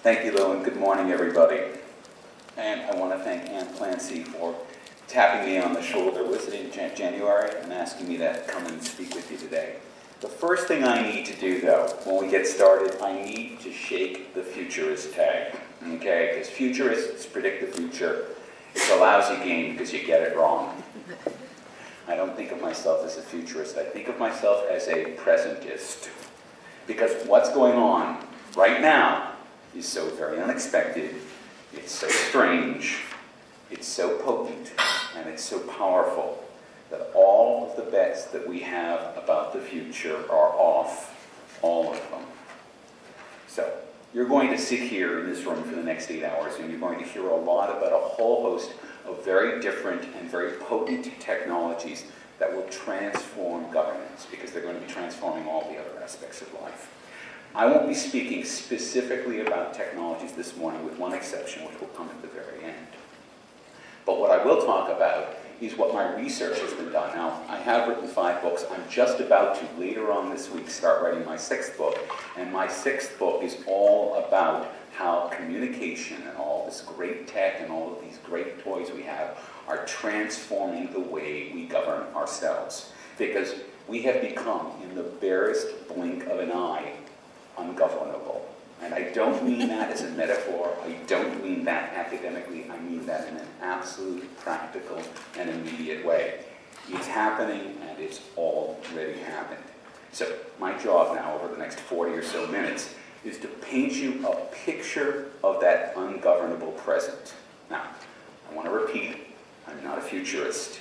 Thank you, Lou, and good morning, everybody. And I want to thank Ann Clancy for tapping me on the shoulder, was it in January, and asking me to come and speak with you today. The first thing I need to do, though, when we get started, I need to shake the Futurist tag, okay? Because Futurists predict the future. It's a lousy game because you get it wrong. I don't think of myself as a futurist. I think of myself as a presentist. Because what's going on right now is so very unexpected, it's so strange, it's so potent, and it's so powerful that all of the bets that we have about the future are off, all of them. So, you're going to sit here in this room for the next 8 hours, and you're going to hear a lot about a whole host of very different and very potent technologies that will transform governance, because they're going to be transforming all the other aspects of life. I won't be speaking specifically about technologies this morning, with one exception, which will come at the very end. But what I will talk about is what my research has been done. Now, I have written 5 books. I'm just about to, later on this week, start writing my 6th book. And my 6th book is all about how communication and all this great tech and all of these great toys we have are transforming the way we govern ourselves. Because we have become, in the barest blink of an eye, ungovernable. And I don't mean that as a metaphor. I don't mean that academically. I mean that in an absolute, practical, and immediate way. It's happening, and it's already happened. So my job now, over the next 40 or so minutes, is to paint you a picture of that ungovernable present. Now, I want to repeat, I'm not a futurist,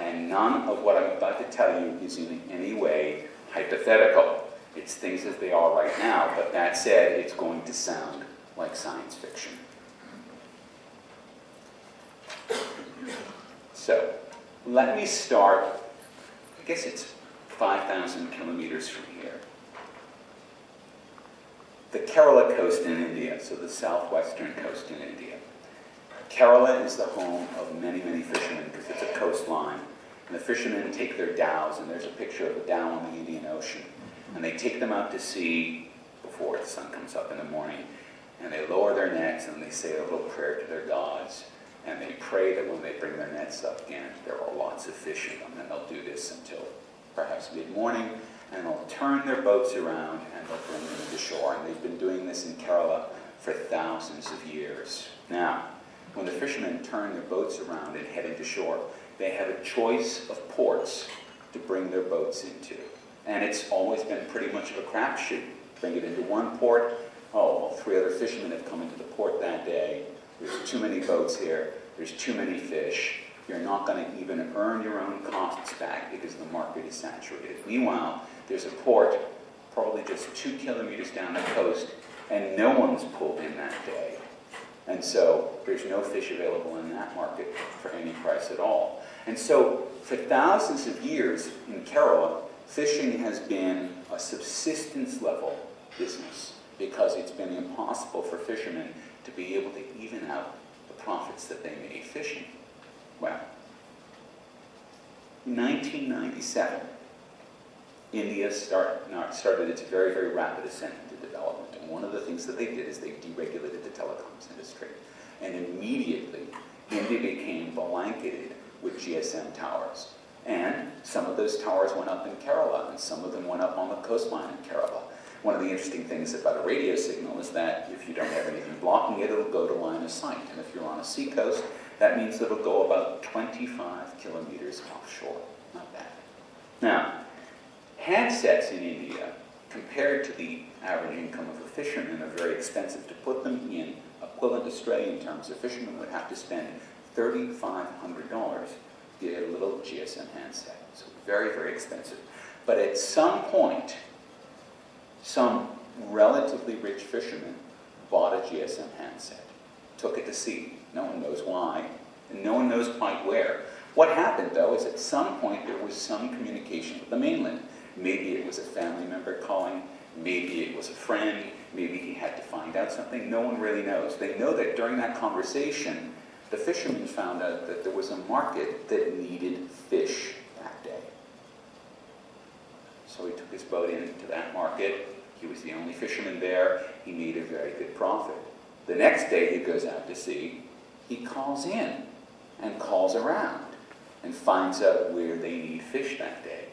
and none of what I'm about to tell you is in any way hypothetical. It's things as they are right now, but that said, it's going to sound like science fiction. So, let me start, I guess it's 5,000 kilometers from here. The Kerala coast in India, so the southwestern coast in India. Kerala is the home of many, many fishermen because it's a coastline. And the fishermen take their dhows, and there's a picture of a dhow on the Indian Ocean. And they take them out to sea before the sun comes up in the morning. And they lower their nets, and they say a little prayer to their gods. And they pray that when they bring their nets up again, there are lots of fish in them. And they'll do this until perhaps mid-morning. And they'll turn their boats around, and they'll bring them to shore. And they've been doing this in Kerala for thousands of years. Now, when the fishermen turn their boats around and head into shore, they have a choice of ports to bring their boats into. And it's always been pretty much of a crapshoot. Bring it into one port. Oh, well, 3 other fishermen have come into the port that day. There's too many boats here. There's too many fish. You're not going to even earn your own costs back because the market is saturated. Meanwhile, there's a port probably just 2 kilometers down the coast, and no one's pulled in that day. And so there's no fish available in that market for any price at all. And so for thousands of years in Kerala, fishing has been a subsistence level business because it's been impossible for fishermen to be able to even out the profits that they made fishing. Well, in 1997, India started its very, very rapid ascent into development. And one of the things that they did is they deregulated the telecoms industry. And immediately, India became blanketed with GSM towers. And some of those towers went up in Kerala, and some of them went up on the coastline in Kerala. One of the interesting things about a radio signal is that if you don't have anything blocking it, it'll go to line of sight. And if you're on a seacoast, that means it'll go about 25 kilometers offshore. Not bad. Now, handsets in India, compared to the average income of a fisherman, are very expensive. To put them in equivalent Australian terms, a fisherman would have to spend $3,500 to get a little GSM handset. So very, very expensive. But at some point, some relatively rich fisherman bought a GSM handset, took it to sea. No one knows why, and no one knows quite where. What happened, though, is at some point there was some communication with the mainland. Maybe it was a family member calling, maybe it was a friend, maybe he had to find out something. No one really knows. They know that during that conversation, the fisherman found out that there was a market that needed fish that day. So he took his boat into that market. He was the only fisherman there. He made a very good profit. The next day he goes out to sea, he calls in and calls around and finds out where they need fish that day,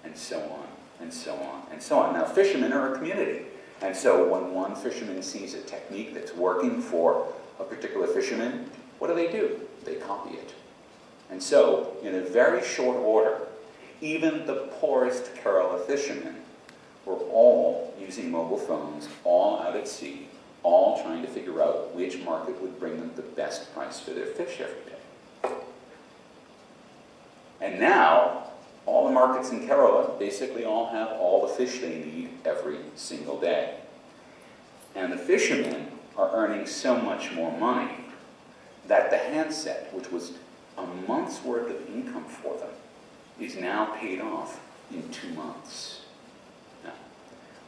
and so on, and so on, and so on. Now, fishermen are a community, and so when one fisherman sees a technique that's working for a particular fisherman, what do? They copy it. And so, in a very short order, even the poorest Kerala fishermen were all using mobile phones, all out at sea, all trying to figure out which market would bring them the best price for their fish every day. And now, all the markets in Kerala basically all have all the fish they need every single day. And the fishermen are earning so much more money that the handset, which was a month's worth of income for them, is now paid off in 2 months. Now,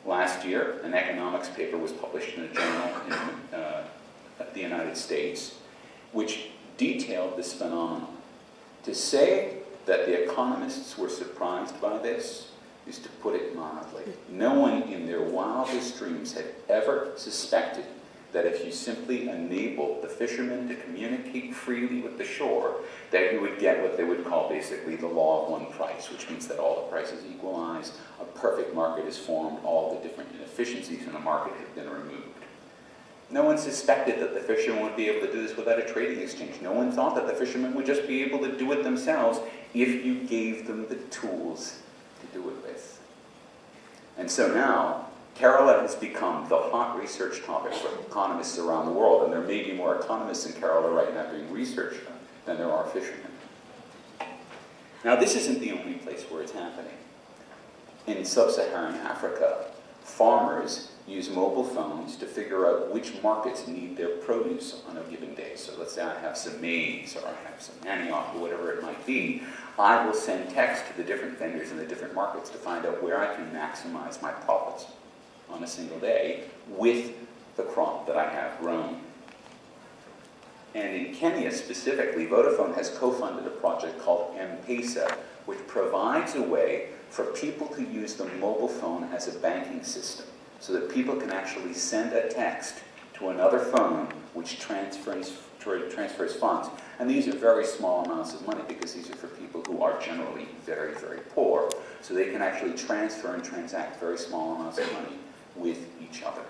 last year, an economics paper was published in a journal in the United States, which detailed this phenomenon. To say that the economists were surprised by this is to put it mildly. No one in their wildest dreams had ever suspected that if you simply enabled the fishermen to communicate freely with the shore, that you would get what they would call basically the law of one price, which means that all the prices equalize, a perfect market is formed, all the different inefficiencies in the market have been removed. No one suspected that the fishermen would be able to do this without a trading exchange. No one thought that the fishermen would just be able to do it themselves if you gave them the tools to do it with. And so now, Kerala has become the hot research topic for economists around the world, and there may be more economists in Kerala right now doing research than there are fishermen. Now, this isn't the only place where it's happening. In sub-Saharan Africa, farmers use mobile phones to figure out which markets need their produce on a given day. So let's say I have some maize, or I have some manioc, or whatever it might be. I will send text to the different vendors in the different markets to find out where I can maximize my profits on a single day with the crop that I have grown. And in Kenya specifically, Vodafone has co-funded a project called Pesce, which provides a way for people to use the mobile phone as a banking system, so that people can actually send a text to another phone which transfers funds. And these are very small amounts of money because these are for people who are generally very, very poor. So they can actually transfer and transact very small amounts of money with each other.